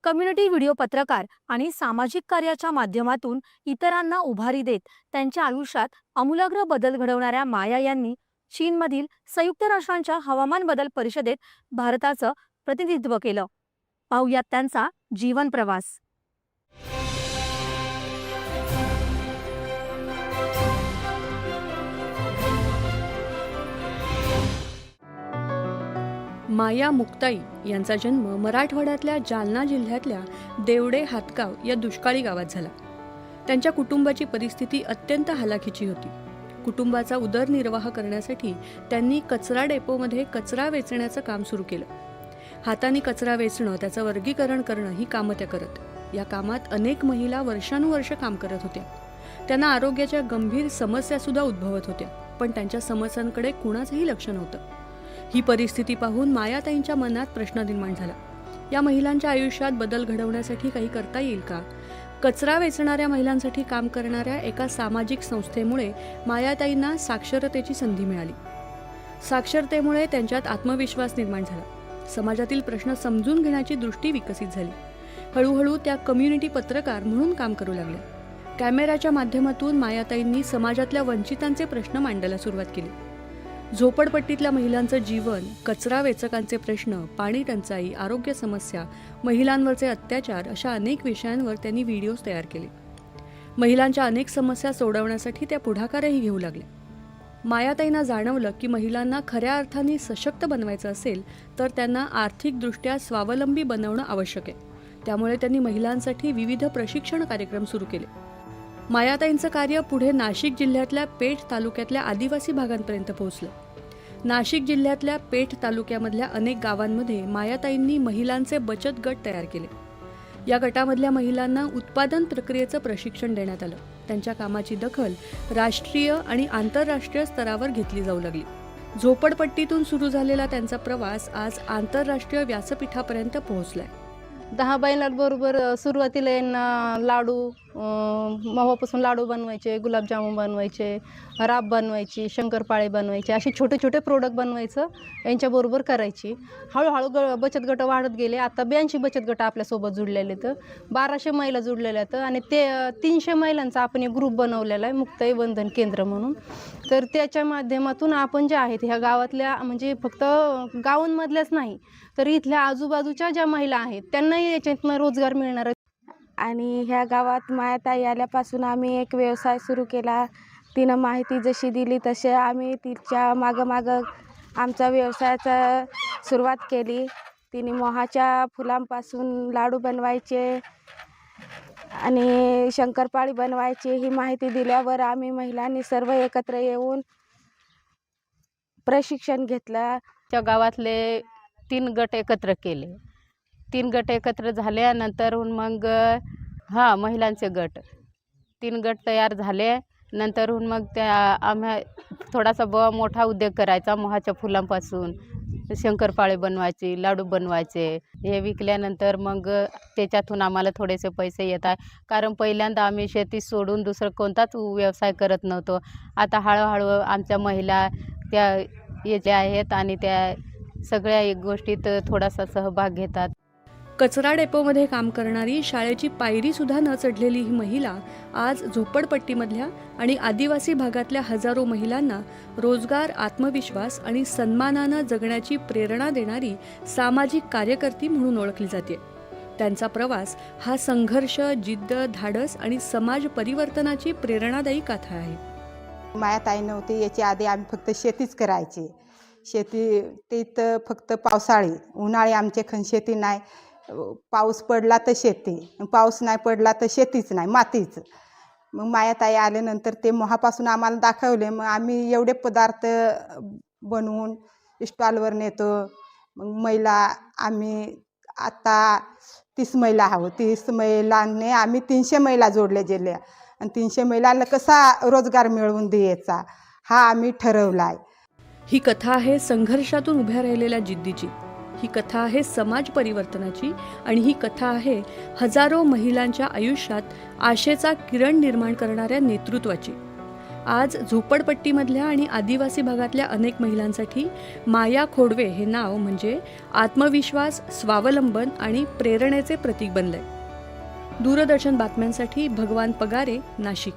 Community video पत्रकार आणि सामाजिक कार्याच्या माध्यमातून इतरांना उभारी देत त्यांच्या आयुष्यात आमूलाग्र बदल घडवणाऱ्या माया यांनी चीनमधील संयुक्त राष्ट्रांच्या हवामान बदल परिषदेत भारताचं प्रतिनिधित्व केलं. पाहुयात त्यांचा जीवन प्रवास. माया मुक्ताई यांचा जन्म मराठवाड्यातल्या जालना जिल्ह्यातल्या देवडे हातगाव या दुष्काळी गावात झाला. त्यांच्या कुटुंबाची परिस्थिती अत्यंत हालाखीची होती. कुटुंबाचा उदरनिर्वाह करण्यासाठी त्यांनी कचरा डेपोमध्ये कचरा वेचण्याचं काम सुरू केलं. हाताने कचरा वेचणं, त्याचं वर्गीकरण करणं ही कामं त्या करत. या कामात अनेक महिला वर्षानुवर्ष काम करत होत्या. त्यांना आरोग्याच्या गंभीर समस्यासुद्धा उद्भवत होत्या, पण त्यांच्या समस्यांकडे कुणाचंही लक्ष नव्हतं. ही परिस्थिती पाहून मायाताईंच्या मनात प्रश्न निर्माण झाला. या महिलांच्या आयुष्यात बदल घडवण्यासाठी काही करता येईल का? कचरा वेचणाऱ्या महिलांसाठी काम करणाऱ्या एका सामाजिक संस्थेमुळे मायाताईंना साक्षरतेची संधी मिळाली. साक्षरतेमुळे त्यांच्यात आत्मविश्वास निर्माण झाला. समाजातील प्रश्न समजून घेण्याची दृष्टी विकसित झाली. हळूहळू त्या कम्युनिटी पत्रकार म्हणून काम करू लागल्या. कॅमेऱ्याच्या माध्यमातून मायाताईंनी समाजातल्या वंचितांचे प्रश्न मांडायला सुरुवात केली. झोपडपट्टीतल्या महिलांचं जीवन, कचरा वेचकांचे प्रश्न, पाणी टंचाई, आरोग्य समस्या, महिलांवरचे अत्याचार अशा अनेक विषयांवर त्यांनी व्हिडिओज तयार केले. महिलांच्या अनेक समस्या सोडवण्यासाठी त्या पुढाकारही घेऊ लागल्या. मायाताईंना जाणवलं की महिलांना खऱ्या अर्थाने सशक्त बनवायचं असेल तर त्यांना आर्थिकदृष्ट्या स्वावलंबी बनवणं आवश्यक आहे. त्यामुळे त्यांनी महिलांसाठी विविध प्रशिक्षण कार्यक्रम सुरू केले. मायाताईंचं कार्य पुढे नाशिक जिल्ह्यातल्या पेठ तालुक्यातल्या आदिवासी भागांपर्यंत पोहोचलं. नाशिक जिल्ह्यातल्या पेठ तालुक्यामधल्या अनेक गावांमध्ये मायाताईंनी महिलांचे बचत गट तयार केले. या गटामधल्या महिलांना उत्पादन प्रक्रियेचं प्रशिक्षण देण्यात आलं. त्यांच्या कामाची दखल राष्ट्रीय आणि आंतरराष्ट्रीय स्तरावर घेतली जाऊ लागली. झोपडपट्टीतून सुरू झालेला त्यांचा प्रवास आज आंतरराष्ट्रीय व्यासपीठापर्यंत पोहोचलाय. 10 महिन्यांबरोबर सुरुवातीला यांना लाडू, माव्यापासून लाडू बनवायचे, गुलाबजामुन बनवायचे, राब बनवायची, शंकरपाळे बनवायचे, असे छोटे छोटे प्रोडक्ट बनवायचं यांच्याबरोबर करायची. हळूहळू बचत गट वाढत गेले. आता 82 बचत गट आपल्यासोबत जुडलेले आहेत. 1200 महिला जुडलेल्या आहेत आणि ते 300 महिलांचा आपण एक ग्रुप बनवलेला आहे, मुक्ताई वंदन केंद्र म्हणून. तर त्याच्या माध्यमातून आपण जे आहेत ह्या गावातल्या, म्हणजे फक्त गावांमधल्याच नाही तर इथल्या आजूबाजूच्या ज्या महिला आहेत त्यांनाही याच्यातनं रोजगार मिळणार आहे. आणि ह्या गावात मायाताई आल्यापासून आम्ही एक व्यवसाय सुरू केला. तिनं माहिती जशी दिली तसे आम्ही तिच्या मागं आमचा व्यवसायाचा सुरुवात केली. तिने मोहाच्या फुलांपासून लाडू बनवायचे आणि शंकरपाळी बनवायची ही माहिती दिल्यावर आम्ही महिलांनी सर्व एकत्र येऊन प्रशिक्षण घेतलं. त्या गावातले 3 गट एकत्र केले. 3 गट एकत्र झाल्यानंतर मग महिलांचे गट 3 गट तयार झाले. नंतरहून मग त्या आम्ही थोडासा मोठा उद्योग करायचा. मोहाच्या फुलांपासून शंकरपाळे बनवायचे, लाडू बनवायचे. हे विकल्यानंतर मग त्याच्यातून आम्हाला थोडेसे पैसे येत आहे. कारण पहिल्यांदा आम्ही शेती सोडून दुसरं कोणताच व्यवसाय करत नव्हतो. आता हळूहळू आमच्या महिला त्या याच्या आहेत आणि त्या सगळ्या गोष्टीत थोडासा सहभाग घेतात. कचरा डेपोमध्ये काम करणारी, शाळेची पायरी सुद्धा न चढलेली ही महिला आज झोपडपट्टीमधल्या आणि आदिवासी भागातल्या हजारो महिलांना रोजगार, आत्मविश्वास आणि सन्मानानं जगण्याची प्रेरणा देणारी सामाजिक कार्यकर्ती म्हणून ओळखली जाते. त्यांचा प्रवास हा संघर्ष, जिद्द, धाडस आणि समाज परिवर्तनाची प्रेरणादायी गाथा आहे. मायाताई नव्हती याच्या आधी आम्ही फक्त शेतीच करायची. शेती ते तर फक्त पावसाळी, उन्हाळी आमच्याकडे शेती नाही. पाऊस पडला तर शेती, पाऊस नाही पडला तर शेतीच नाही, मातीच. मग मायाताई आल्यानंतर ते मोहापासून आम्हाला दाखवले. मग आम्ही एवढे पदार्थ बनवून स्टॉलवर नेतो. मग महिला आम्ही आता 30 महिला आहोत. 30 महिलांनी आम्ही 300 महिला जोडले गेल्या आणि 300 महिलांना कसा रोजगार मिळवून द्यायचा हा आम्ही ठरवला आहे. ही कथा आहे संघर्षातून उभ्या राहिलेल्या जिद्दीची. ही कथा आहे समाज परिवर्तनाची आणि ही कथा आहे हजारो महिलांच्या आयुष्यात आशेचा किरण निर्माण करणाऱ्या नेतृत्वाची. आज झोपडपट्टीमधल्या आणि आदिवासी भागातल्या अनेक महिलांसाठी माया खोडवे हे नाव म्हणजे आत्मविश्वास, स्वावलंबन आणि प्रेरणेचे प्रतीक बनलंय. दूरदर्शन बातम्यांसाठी भगवान पगारे, नाशिक.